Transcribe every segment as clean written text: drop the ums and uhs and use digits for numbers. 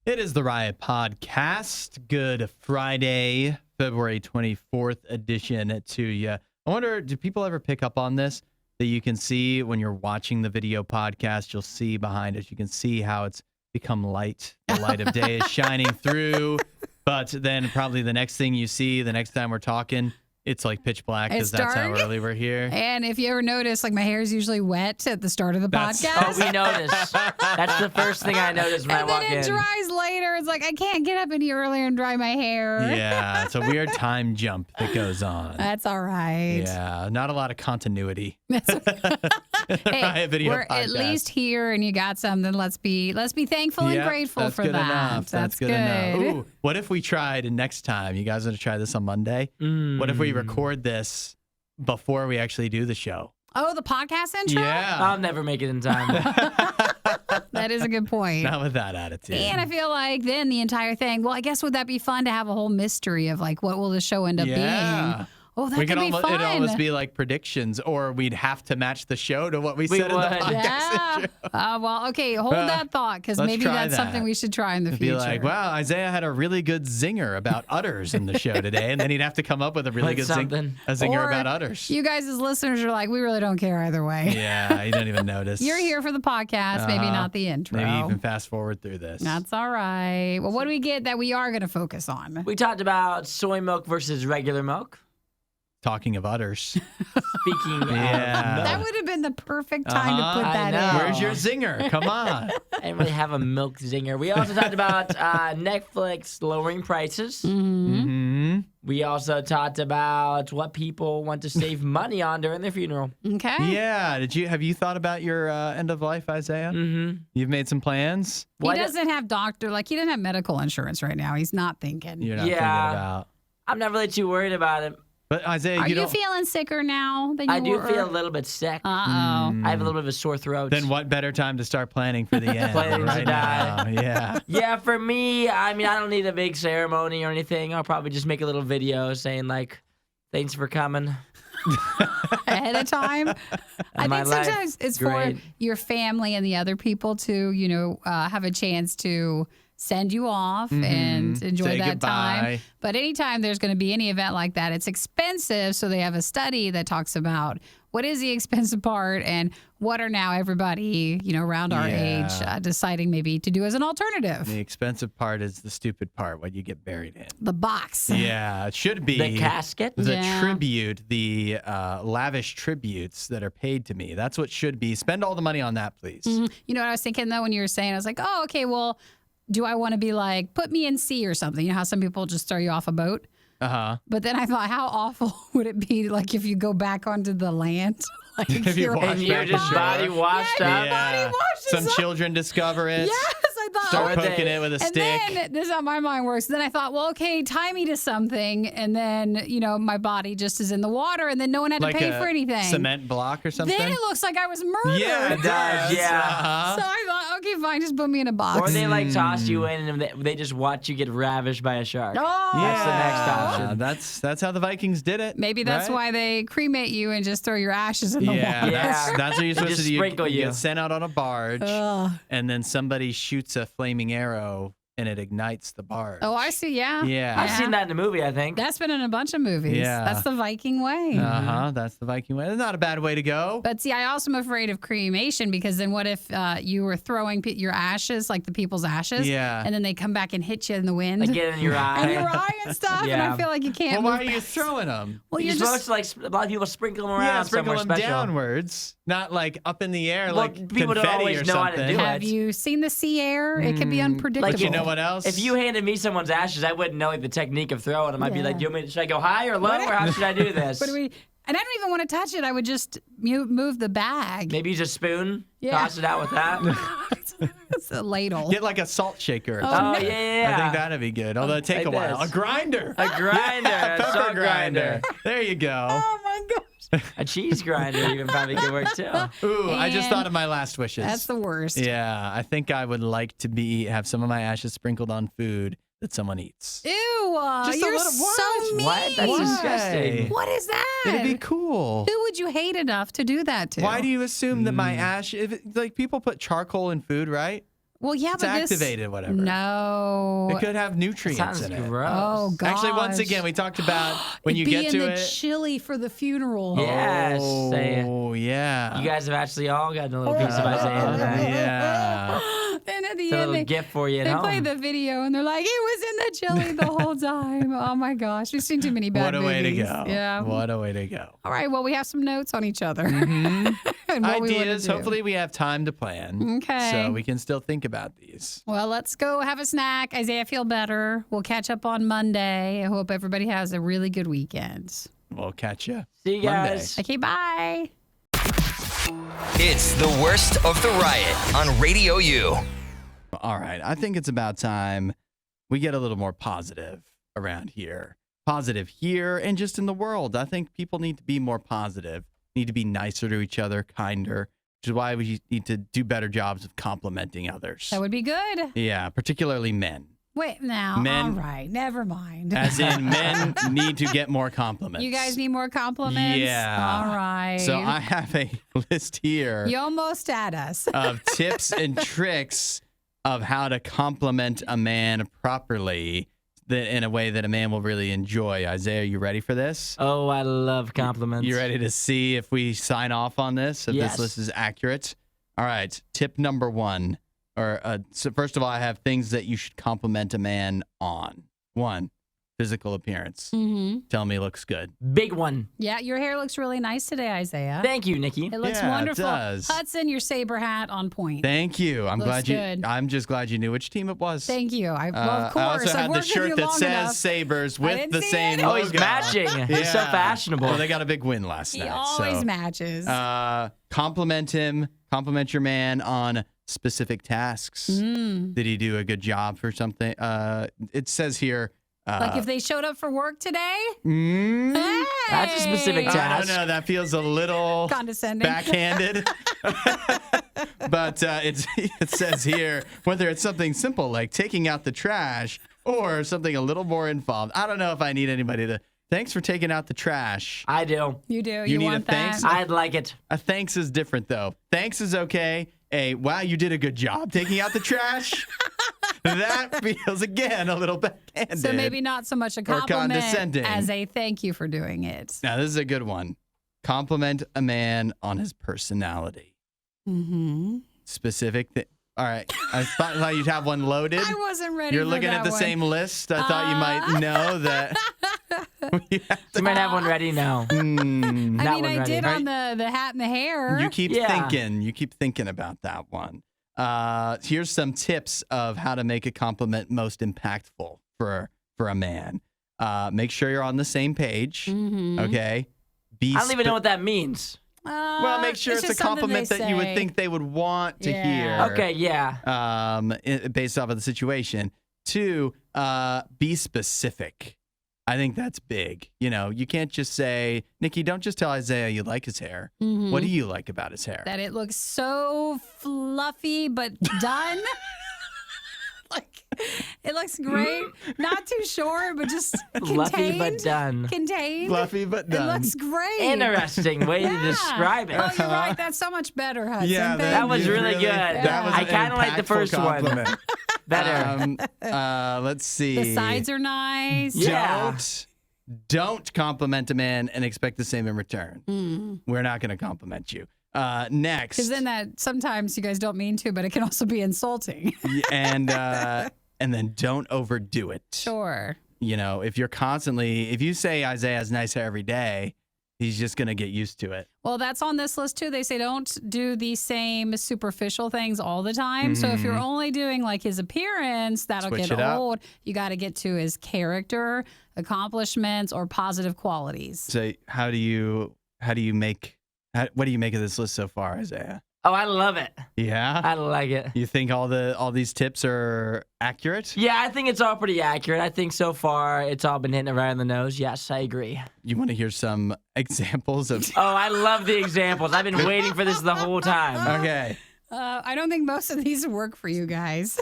It is the Riot Podcast. Good Friday, February 24th edition to you. I wonder, do people ever pick up on this? That you can see when you're watching the video podcast, you'll see behind it, you can see how it's become light. The light of day is shining through. But then probably the next thing you see, the next time we're talking, it's like pitch black because that's how early we're here. And if you ever notice, like my hair is usually wet at the start of the podcast. Oh, we notice. That's the first thing I notice when I walk in. And then it dries later. It's like I can't get up any earlier and dry my hair. Yeah, it's a weird time jump that goes on. That's all right. Yeah, not a lot of continuity. Hey, we're podcast. at least here, and you got something. Let's be thankful and grateful that's for good that. Enough. That's good enough. Ooh, what if we tried next time? You guys want to try this on Monday? What if we record this before we actually do the show? Oh, the podcast intro? Yeah. I'll never make it in time. That is a good point. Not with that attitude. And I feel like then the entire thing, well, I guess would that be fun to have a whole mystery of like what will the show end up being? Oh, that could be fun. It'd almost be like predictions, or we'd have to match the show to what we said in the podcast intro. Well, okay, hold that thought, because maybe that's something we should try in the future. Be like, wow, Isaiah had a really good zinger about udders in the show today, and then he'd have to come up with a really good zinger about udders. You guys as listeners are like, we really don't care either way. Yeah, you don't even notice. You're here for the podcast, maybe not the intro. Maybe even fast forward through this. That's all right. Well, what do we get that we are going to focus on? We talked about soy milk versus regular milk. Talking of udders. Speaking of milk. That would have been the perfect time to put that in. Where's your zinger? Come on. I didn't really have a milk zinger. We also talked about Netflix lowering prices. Mm-hmm. We also talked about what people want to save money on during their funeral. Okay. Yeah. Have you thought about your end of life, Isaiah? Mm-hmm. You've made some plans? He doesn't have he doesn't have medical insurance right now. He's not thinking. You're not thinking about. I'm not really too worried about it. But Isaiah, are you feeling sicker now than you were? I do feel a little bit sick. Uh-oh. I have a little bit of a sore throat. Then what better time to start planning for the end? Planning right to die. Now. Yeah. Yeah, for me, I mean, I don't need a big ceremony or anything. I'll probably just make a little video saying, like, thanks for coming. Ahead of time. I think sometimes it's for your family and the other people to, have a chance to send you off and enjoy that time. But anytime there's going to be any event like that, it's expensive. So they have a study that talks about what is the expensive part and what are now everybody, around our age deciding maybe to do as an alternative. The expensive part is the stupid part, what you get buried in. The box. Yeah, it should be. The casket? The tribute, the lavish tributes that are paid to me. That's what should be. Spend all the money on that, please. Mm-hmm. You know what I was thinking, though, when you were saying, I was like, oh, okay, well, do I want to be like, put me in sea or something? You know how some people just throw you off a boat? Uh-huh. But then I thought, how awful would it be, like, if you go back onto the land? Like, if you're just body washed up. Body washes Some up. children discover it. Yes, I thought. Start poking it with a stick. And then, this is how my mind works. Then I thought, well, okay, tie me to something. And then, my body just is in the water. And then no one had to pay for anything. Cement block or something? Then it looks like I was murdered. Yeah, it does. Yeah. Uh-huh. So I thought, okay, fine, just put me in a box. Or they toss you in and they just watch you get ravished by a shark. Oh, that's the next option. That's how the Vikings did it. Maybe that's why they cremate you and just throw your ashes in the water. Yeah. That's what you're supposed to do. Sprinkle you get sent out on a barge, and then somebody shoots a flaming arrow, and it ignites the barge. Oh, I see. Yeah. Yeah. I've seen that in a movie, I think. That's been in a bunch of movies. Yeah. That's the Viking way. That's the Viking way. That's not a bad way to go. But see, I also am afraid of cremation because then what if you were throwing your ashes, like the people's ashes, and then they come back and hit you in the wind? Like get in your eye. And your eye and stuff, and I feel like you can't Well, why are you throwing them? Well, you're supposed to, a lot of people sprinkle them around sprinkle them special. downwards, not like up in the air like people confetti don't always or know something. how to do it. Have you seen the sea air? It can be unpredictable. Like, you know what else? If you handed me someone's ashes, I wouldn't know the technique of throwing them. I'd be like, should I go high or low, or how should I do this? And I don't even want to touch it. I would just move the bag. Maybe use a spoon, toss it out with that. It's a ladle. Get like a salt shaker or Oh, something. yeah. I think that'd be good. Although it'd take a while. A grinder. A grinder. A pepper salt grinder. There you go. Oh, my gosh. A cheese grinder even probably could work too. Ooh, I just thought of my last wishes. That's the worst. Yeah, I think I would like to have some of my ashes sprinkled on food that someone eats. Ew, Just you're a little, so mean. What? That's disgusting. What is that? It'd be cool. Who would you hate enough to do that to? Why do you assume that my ash, like people put charcoal in food, right? Well, yeah, It's but activated, whatever. No. It could have nutrients Sounds in it. gross. Oh, God. Actually, once again, we talked about when you get to in the it. chili for the funeral. Yes. Oh, yeah. You guys have actually all gotten a little piece of Isaiah today. Yeah. Then at the It's a end, little they, gift for you at they home. play the video and they're like, it was in the chili the whole time. Oh my gosh, we've seen too many bad What a way to movies. go. Yeah. What a way to go. All right. Well, we have some notes on each other. and what we wanna Ideas. do. Hopefully, we have time to plan. Okay. So we can still think about these. Well, let's go have a snack. Isaiah, feel better. We'll catch up on Monday. I hope everybody has a really good weekend. We'll catch you. See you Monday. guys. Okay, bye. It's the worst of the riot on Radio U. All right. I think it's about time we get a little more positive around here. Positive here and just in the world. I think people need to be more positive, need to be nicer to each other, kinder, which is why we need to do better jobs of complimenting others. That would be good. Yeah, particularly men. Wait, now. Men- All right. Never mind. As in, men need to get more compliments. You guys need more compliments? Yeah. All right. So I have a list here You almost at us. of tips and tricks of how to compliment a man properly in a way that a man will really enjoy. Isaiah, you ready for this? Oh, I love compliments. You ready to see if we sign off on this, if Yes. this list is accurate? All right. Tip number 1. So first of all, I have things that you should compliment a man on. 1, physical appearance. Mm-hmm. Tell me looks good. Big one. Yeah, your hair looks really nice today, Isaiah. Thank you, Nikki. It looks Yeah, it wonderful. does. Hudson, your saber hat on point. Thank you. Looks good. I'm just glad you knew which team it was. Thank you. Well, of course. I also I've have the worked with shirt you that long says enough. Sabres I with didn't the see same it. Oh, logo. he's matching. He's so fashionable. Well, they got a big win last He night. always so. matches. Compliment him. Compliment your man on specific tasks. Did he do a good job for something? It says here. Like if they showed up for work today? That's a specific Hey! task. I don't know. That feels a little Condescending. backhanded. But it says here, whether it's something simple like taking out the trash or something a little more involved. I don't know if I need anybody to, thanks for taking out the trash. I do. You do. You need want a thanks? that? I'd like it. A thanks is different, though. Thanks is okay. A wow, you did a good job taking out the trash. That feels, again, a little backhanded. So maybe not so much a compliment condescending. as a thank you for doing it. Now, this is a good one. Compliment a man on his personality. Mm-hmm. Specific. All right. I thought you'd have one loaded. I wasn't ready You're for looking that at the one. same list. I thought you might know that. You might have one ready now. I That mean, one I ready. did on the hat and the hair. You keep Yeah. thinking. You keep thinking about that one. Here's some tips of how to make a compliment most impactful for a man. Make sure you're on the same page. Mm-hmm. Okay. I don't even know what that means. Well, make sure it's a just something compliment they that you would say. think they would want to Yeah. hear. Okay, yeah. Based off of the situation. 2, be specific. I think that's big. You know, you can't just say, Nikki, don't just tell Isaiah you like his hair. Mhm. What do you like about his hair? That it looks so fluffy but done. Like it looks great. Not too short, but just Fluffy but contained. done. Contained. Fluffy but It done. looks great. Interesting way Yeah. to describe it. Oh, you're right. That's so much better, Hudson. Yeah, Thank That was you. really good. That was I an kinda like the impactful first one. compliment. Better. Let's see. The sides are nice. Yeah. Don't compliment a man and expect the same in return. We're not going to compliment you. Next. Because then that sometimes you guys don't mean to, but it can also be insulting. and then don't overdo it. Sure. You know, if you say Isaiah has nice hair every day, he's just going to get used to it. Well, that's on this list too. They say don't do the same superficial things all the time. So if you're only doing like his appearance, that'll Switch get it up. old. You got to get to his character, accomplishments, or positive qualities. So what do you make of this list so far, Isaiah? Oh, I love it. Yeah? I like it. You think all these tips are accurate? Yeah, I think it's all pretty accurate. I think so far it's all been hitting it right on the nose. Yes, I agree. You want to hear some examples of Oh, I love the examples. I've been waiting for this the whole time. Okay. I don't think most of these work for you guys.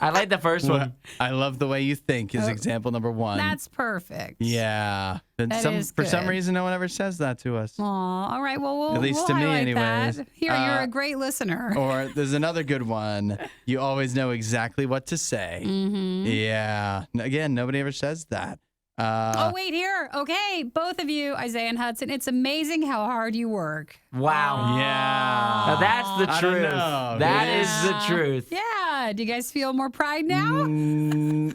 I like the first one. I love the way you think is example number 1. That's perfect. Yeah. And That is for some good. reason, no one ever says that to us. Aw, all right. Well, we'll At least we'll to me, highlight anyways. that. Here, you're a great listener. Or there's another good one. You always know exactly what to say. Mm-hmm. Yeah. Again, nobody ever says that. Oh, wait, here. Okay, both of you, Isaiah and Hudson, it's amazing how hard you work. Wow. Yeah. Now that's the I don't truth. know. That Yeah. is the truth. Yeah. Do you guys feel more pride now?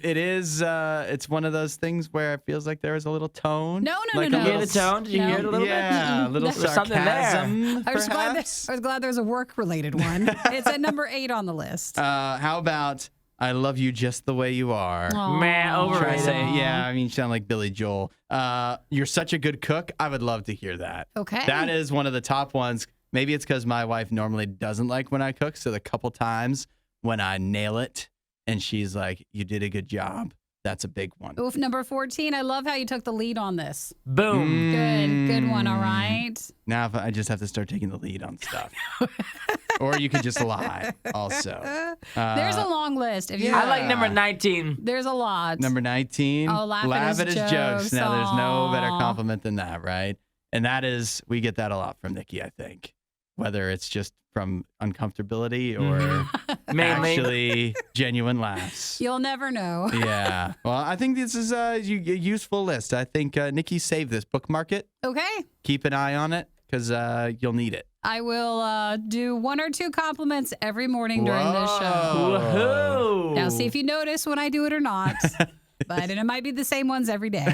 It is. It's one of those things where it feels like there is a little tone. No. Like Did a you hear little the tone? Did you hear it a little Yeah, bit? a little There's something there. sarcasm, I was perhaps. glad there's a work-related one. It's at number 8 on the list. How about I love you just the way you are? Aw. Man, Try to overrated. say, yeah, I mean, you sound like Billy Joel. You're such a good cook. I would love to hear that. Okay. That is one of the top ones. Maybe it's because my wife normally doesn't like when I cook. So the couple times when I nail it and she's like, you did a good job, that's a big one. Oof, number 14. I love how you took the lead on this. Boom. Good one, all right. Now if I just have to start taking the lead on stuff. Or you could just lie also. There's a long list. If you, I like number 19. There's a lot. Number 19. Oh, laugh at his jokes. Now, there's no better Aw. compliment than that, right? And that is, we get that a lot from Nikki, I think. Whether it's just from uncomfortability or Mainly. actually genuine laughs. You'll never know. Yeah. Well, I think this is a useful list. I think, Nikki, save this, bookmark it, Okay. keep an eye on it, because you'll need it. I will do 1 or 2 compliments every morning during this show. Woohoo. Now, see if you notice when I do it or not. And it might be the same ones every day.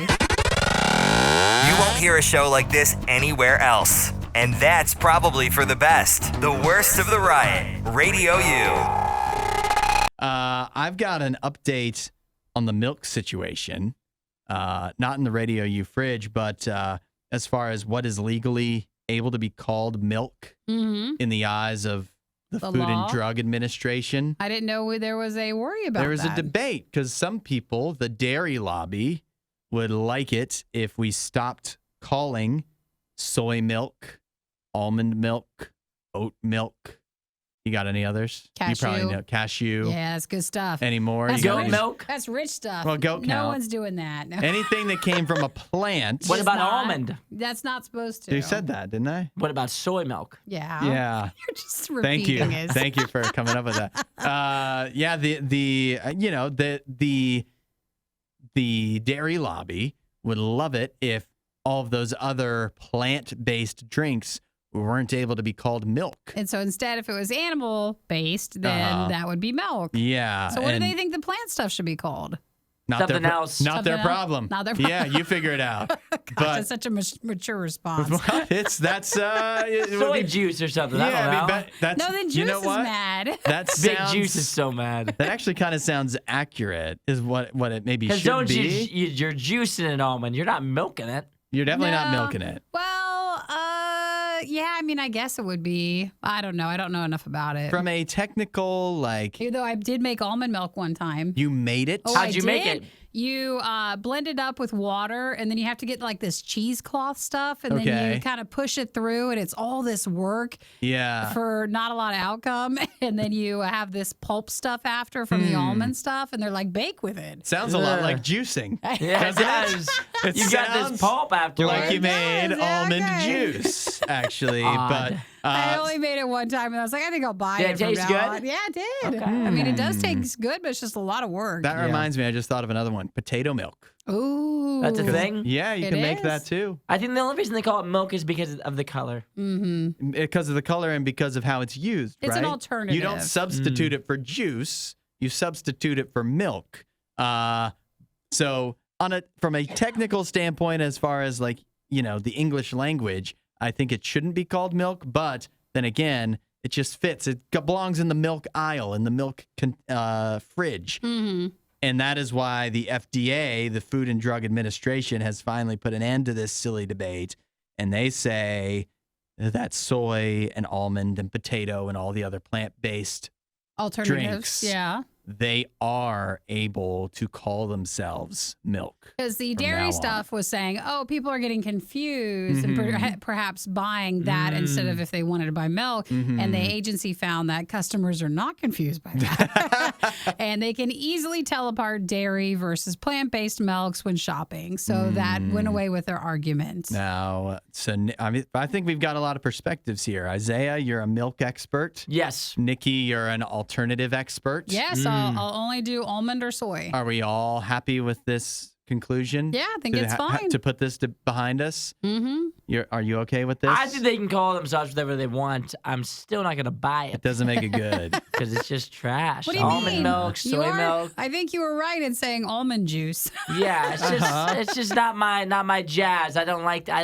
You won't hear a show like this anywhere else. And that's probably for the best. The worst of the riot. Radio U. I've got an update on the milk situation. Not in the Radio U fridge, but as far as what is legally able to be called milk Mm-hmm. in the eyes of the The Food law? and Drug Administration. I didn't know there was a worry about There was that. a debate because some people, the dairy lobby, would like it if we stopped calling soy milk, almond milk, oat milk. You got any others? You probably Cashew. know cashew. Yeah, it's good stuff. Anymore? That's You got Goat any- milk? That's rich stuff. Well, goat No count. one's doing that. No. Anything that came from a plant. What It's about not. almond? That's not supposed to. You said that, didn't I? What about soy milk? Yeah. Yeah. You're just Thank you. repeating it. Thank you for coming up with that. Yeah, the dairy lobby would love it if all of those other plant-based drinks weren't able to be called milk. And so instead, if it was animal based, then Uh-huh. that would be milk. Yeah. So what do and they think the plant stuff should be called? not Something their else. Not their Something else? problem. Not their Yeah, you figure it out. Gosh, but that's such a mature response. that's it would Soy be, juice or something. yeah, I don't know. that's No, then Juice you know is what? mad. That Big sounds, Juice is so mad. That actually kind of sounds accurate. Is what it maybe Because should don't be. you're juicing an almond. You're not milking it. You're definitely not No. milking it. Well, yeah, I mean, I guess it would be. I don't know. I don't know enough about it. From a technical, like, Even though I did make almond milk one time. you made it. Oh, How'd I you make did. it? You blend it up with water, and then you have to get like this cheesecloth stuff, and then Okay. you kind of push it through, and it's all this work Yeah. for not a lot of outcome. And then you have this pulp stuff after from the almond stuff, and they're like, bake with it. Sounds a lot Ugh. like juicing. Yeah, it does. It You got this sounds pulp afterwards. Like you made does, almond okay. juice, actually. Odd. But I only made it one time, and I was like, I think I'll buy Did it. it from taste now good? on. Yeah, it did. Okay. I mean, it does taste good, but it's just a lot of work. that reminds me, I just thought of another one: potato milk. Ooh, That's a thing? Yeah, you It can make is? that too, I think the only reason they call it milk is because of the color. Mm-hmm. because of the color and because of how it's used. It's an right? alternative. You don't substitute it for juice; you substitute it for milk. So from a technical standpoint, as far as like the English language, I think it shouldn't be called milk. But then again, it just fits. It belongs in the milk aisle, in the milk fridge. Mm-hmm. And that is why the FDA, the Food and Drug Administration, has finally put an end to this silly debate. And they say that soy and almond and potato and all the other plant-based Alternatives. drinks. Yeah. they are able to call themselves Milk. Because the from now dairy on. stuff was saying, oh, people are getting confused and perhaps buying that instead of if they wanted to buy milk. And the agency found that customers are not confused by that. And they can easily tell apart dairy versus plant-based milks when shopping. So that went away with their argument. Now, I think we've got a lot of perspectives here. Isaiah, you're a milk expert. Yes. Nikki, you're an alternative expert. Yes, I'll only do almond or soy. Are we all happy with this conclusion? Yeah, I think it's fine. To put this behind us? Mm-hmm. Are you okay with this? I think they can call themselves whatever they want. I'm still not going to buy It it doesn't make it good. because it's just trash. What do you Almond mean? milk, soy milk. I think you were right in saying almond juice. Yeah, it's just not my jazz. I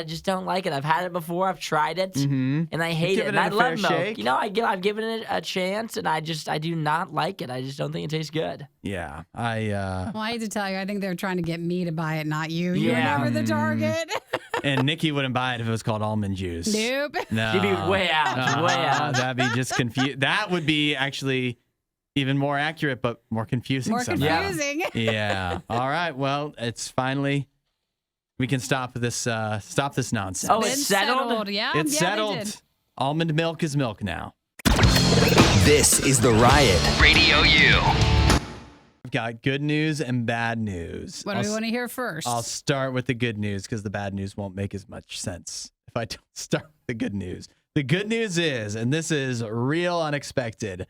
just don't like it. I've had it before. I've tried it, and I hate it. And I love milk. Shake? You know, I've given it a chance, and I do not like it. I just don't think it tastes good. Yeah, Well, I hate to tell you, I think they're trying to get me to buy it, not you. You were Yeah. never the target. and Nikki wouldn't buy it if it was called almond juice. Nope. No. She'd be way out. Way out. That'd be just confused. That would be actually even more accurate, but more confusing. More somehow. confusing. Yeah. All right. Well, it's finally we can stop this nonsense. Oh, Been it's settled? Yeah. It's yeah, settled. They did. Almond milk is milk now. This is The Riot. Radio U. I've got good news and bad news. What do we want to hear first? I'll start with the good news because the bad news won't make as much sense if I don't start with the good news. The good news is, and this is real unexpected,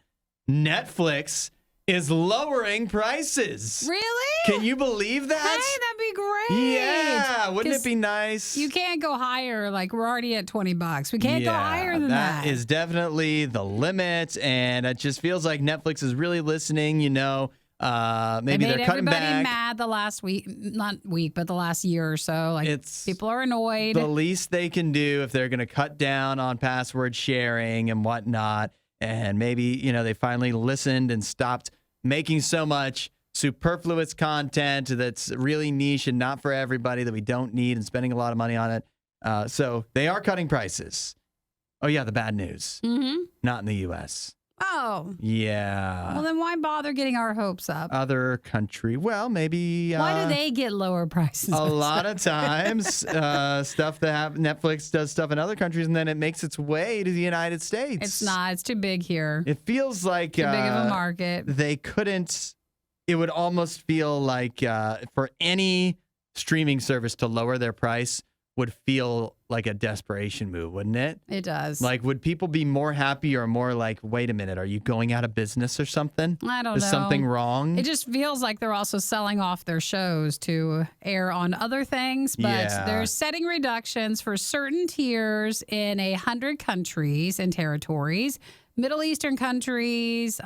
Netflix is lowering prices. Really? Can you believe that? Hey, that'd be great. Yeah, wouldn't it 'Cause be nice? You can't go higher. Like, we're already at $20. We can't go higher than that. That is definitely the limit, and it just feels like Netflix is really listening, maybe They made they're cutting everybody back. mad the last but the last year or so. Like, people are annoyed. The least they can do if they're going to cut down on password sharing and whatnot. And maybe, they finally listened and stopped making so much superfluous content that's really niche and not for everybody that we don't need and spending a lot of money on it. So they are cutting prices. Oh, yeah, the bad news. Mm-hmm. Not in the U.S. Oh. Yeah. Well, then why bother getting our hopes up? Other country. Well, maybe. Why do they get lower prices? A lot of times, stuff that Netflix does stuff in other countries, and then it makes its way to the United States. It's not. It's too big here. It feels like Too big of a market. They couldn't. It would almost feel like for any streaming service to lower their price would feel like a desperation move, wouldn't it? It does. Like, would people be more happy or more like, wait a minute, are you going out of business or something? I don't know. Is something wrong? It just feels like they're also selling off their shows to air on other things, but Yeah. they're setting reductions for certain tiers in 100 countries and territories, Middle Eastern countries,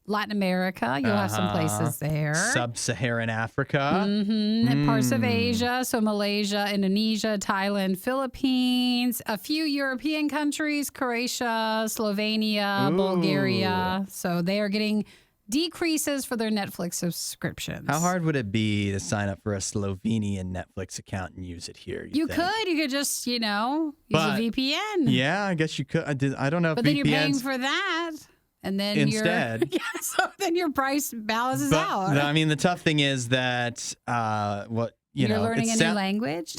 Latin America. You'll have some places there. Sub-Saharan Africa. And parts of Asia, so Malaysia, Indonesia, Thailand, Philippines, a few European countries, Croatia, Slovenia, Bulgaria. So they are getting decreases for their Netflix subscriptions. How hard would it be to sign up for a Slovenian Netflix account and use it here? You think? could. You could just, use But- a VPN. Yeah, I guess you could. I don't know if But then you're paying VPNs for that. And then instead. so then your price balances out. The tough thing is that You're learning a new language?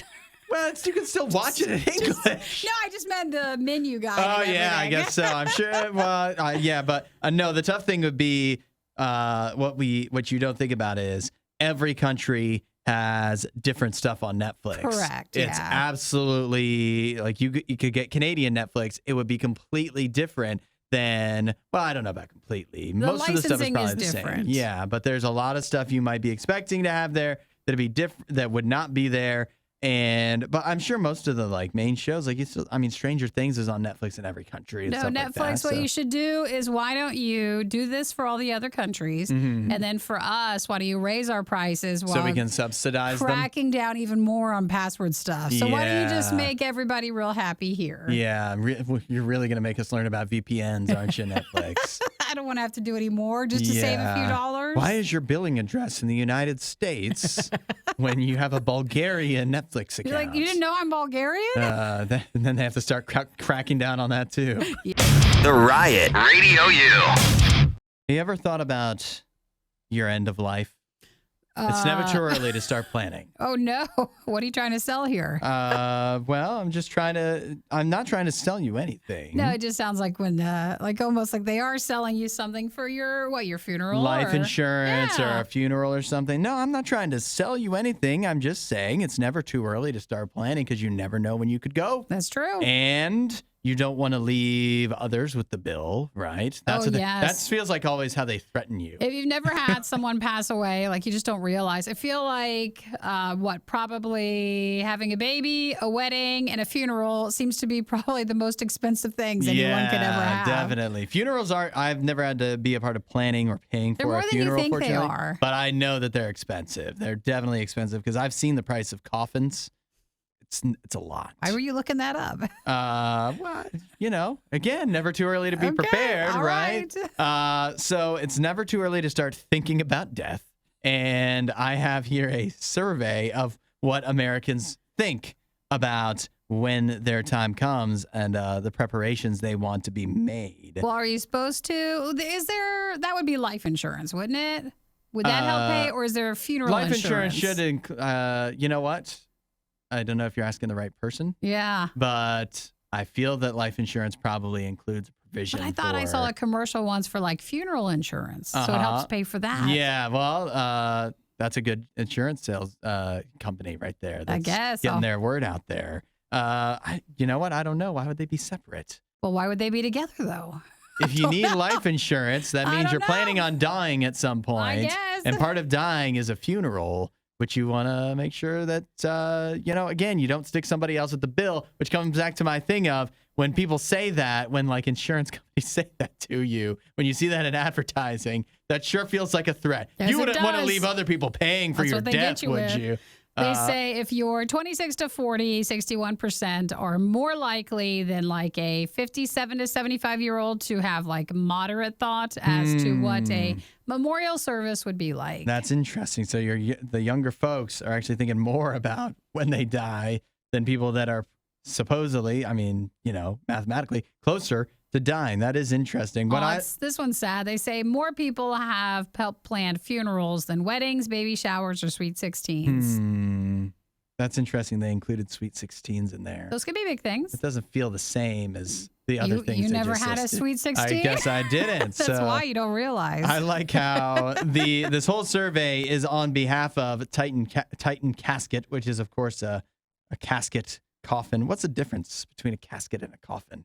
Well, you can still watch it in English. No, I just meant the menu guide. Oh and yeah, I everything. guess so. I'm sure. Well, yeah, but no. The tough thing would be what you don't think about is every country has different stuff on Netflix. Correct. It's yeah. absolutely like you could get Canadian Netflix. It would be completely different than, well, I don't know about completely. Most of the stuff is licensing probably is the different. same. Yeah, but there's a lot of stuff you might be expecting to have there that'd be different that would not be there. But I'm sure most of the main shows, Stranger Things is on Netflix in every country. And No, stuff Netflix, like that, what so. you should do is why don't you do this for all the other countries? Mhm. And then for us, why don't you raise our prices while So we can subsidize them. cracking down even more on password stuff? So why don't you just Yeah. make everybody real happy here? Yeah, you're really going to make us learn about VPNs, aren't you, Netflix? I don't want to have to do any more just to save a few Yeah. dollars. Why is your billing address in the United States when you have a Bulgarian Netflix account? You're like, you didn't know I'm Bulgarian? And then they have to start cracking down on that too. The Riot. Radio U. you ever thought about your end of life? It's never too early to start planning. Oh, no. What are you trying to sell here? Well, I'm not trying to sell you anything. No, it just sounds like when, almost like they are selling you something for your funeral? Life insurance or a funeral or something. No, I'm not trying to sell you anything. I'm just saying it's never too early to start planning because you never know when you could go. That's true. And you don't want to leave others with the bill, right? Yes. That feels like always how they threaten you. If you've never had someone pass away, like you just don't realize. I feel like probably having a baby, a wedding, and a funeral seems to be probably the most expensive things anyone could ever have. Definitely. Funerals I've never had to be a part of planning or paying for a funeral. They're more than you think they are. But I know that they're expensive. They're definitely expensive because I've seen the price of coffins. It's a lot. Why were you looking that up? Well, again, never too early to be prepared, right? So it's never too early to start thinking about death. And I have here a survey of what Americans think about when their time comes and the preparations they want to be made. Well, are you supposed to? That would be life insurance, wouldn't it? Would that help pay, or is there funeral insurance? Life insurance should include, you know what? I don't know if you're asking the right person. Yeah. But I feel that life insurance probably includes a provision. But I thought I saw a commercial once for like funeral insurance. So it helps pay for that. Yeah. Well, that's a good insurance sales company right there. That's I guess. Getting their word out there. You know what? I don't know. Why would they be separate? Well, why would they be together though? If you need life insurance, that means you're planning on dying at some point. I guess. And part of dying is a funeral. But you want to make sure that, again, you don't stick somebody else with the bill, which comes back to my thing of when people say that, when like insurance companies say that to you, when you see that in advertising, that sure feels like a threat. Yes, you wouldn't want to leave other people paying for your death, would you? They say if you're 26 to 40, 61% are more likely than like a 57 to 75-year-old to have like moderate thought as to what a memorial service would be like. That's interesting. So the younger folks are actually thinking more about when they die than people that are supposedly, mathematically closer to dying. That is interesting. But this one's sad. They say more people have planned funerals than weddings, baby showers, or sweet 16s. That's interesting. They included sweet 16s in there. Those could be big things. It doesn't feel the same as the other things. You never had a sweet 16? I guess I didn't. That's why you don't realize. I like how this whole survey is on behalf of Titan Casket, which is, of course, a casket coffin. What's the difference between a casket and a coffin?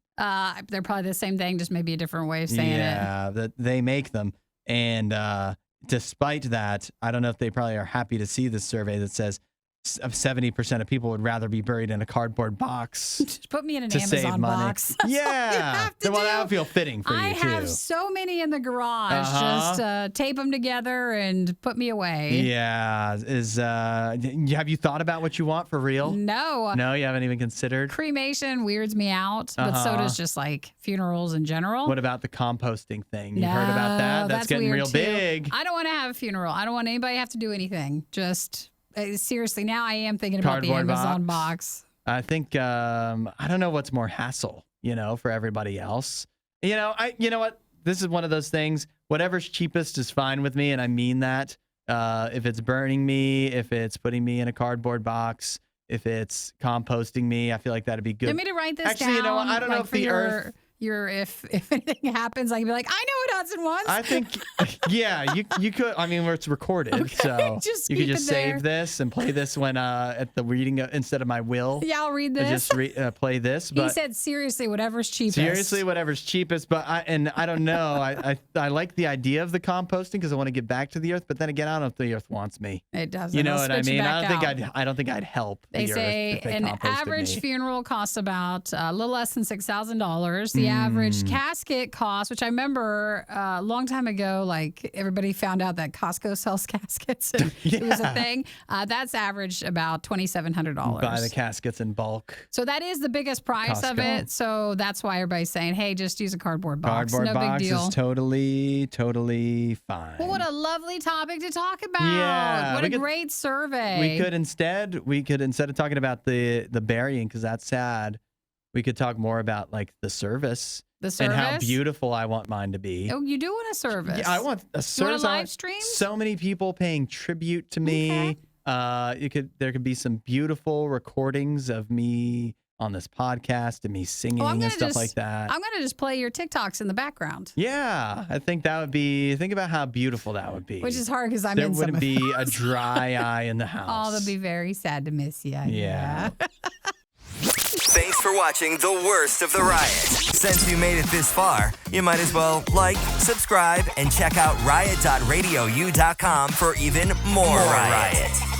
They're probably the same thing, just maybe a different way of saying it. Yeah, that they make them. And despite that, I don't know if they probably are happy to see this survey that says 70% of people would rather be buried in a cardboard box. Just put me in an Amazon box. Yeah. Well, that would feel fitting for you, too. I have so many in the garage. Just tape them together and put me away. Yeah. Have you thought about what you want for real? No. No, you haven't even considered? Cremation weirds me out, but so does just like funerals in general. What about the composting thing? You heard about that? That's getting real big. I don't want to have a funeral. I don't want anybody to have to do anything. Just... seriously, now I am thinking about Cardboard the Amazon box. I think I don't know what's more hassle, for everybody else. You know what? This is one of those things. Whatever's cheapest is fine with me, and I mean that. If it's burning me, if it's putting me in a cardboard box, if it's composting me, I feel like that'd be good. Do you want me to write this down? Actually, you know what? I don't know if the earth. If anything happens, I can be like, I know what Hudson wants. I think, yeah, you could. I mean, where it's recorded, okay, so you could just save this and play this when at the reading instead of my will. Yeah, I'll read this. Just play this. But he said, seriously, whatever's cheapest. Seriously, whatever's cheapest. But I don't know. I like the idea of the composting because I want to get back to the earth. But then again, I don't know if the earth wants me. It doesn't. You know what I mean? I don't think I'd help. They say an average funeral costs about a little less than $6,000. The average casket cost, which I remember a long time ago, like everybody found out that Costco sells caskets. And it was a thing. That's averaged about $2,700. Buy the caskets in bulk. So that is the biggest price of it. So that's why everybody's saying, hey, just use a cardboard box. Cardboard box big deal. Is totally fine. Well, what a lovely topic to talk about. Yeah, what a great survey. We could instead of talking about the burying, because that's sad, we could talk more about like the service. The service? And how beautiful I want mine to be. Oh, you do want a service? Yeah, I want a service. You want a live stream? So many people paying tribute to me. Okay. There could be some beautiful recordings of me on this podcast and me singing and stuff like that. I'm going to just play your TikToks in the background. Yeah, I think that would be, think about how beautiful that would be. Which is hard because I'm there in some wouldn't be a dry eye in the house. Oh, they'll be very sad to miss you. Yeah. Thanks for watching the worst of the riot. Since you made it this far, you might as well like, subscribe, and check out riot.radiou.com for even more riot.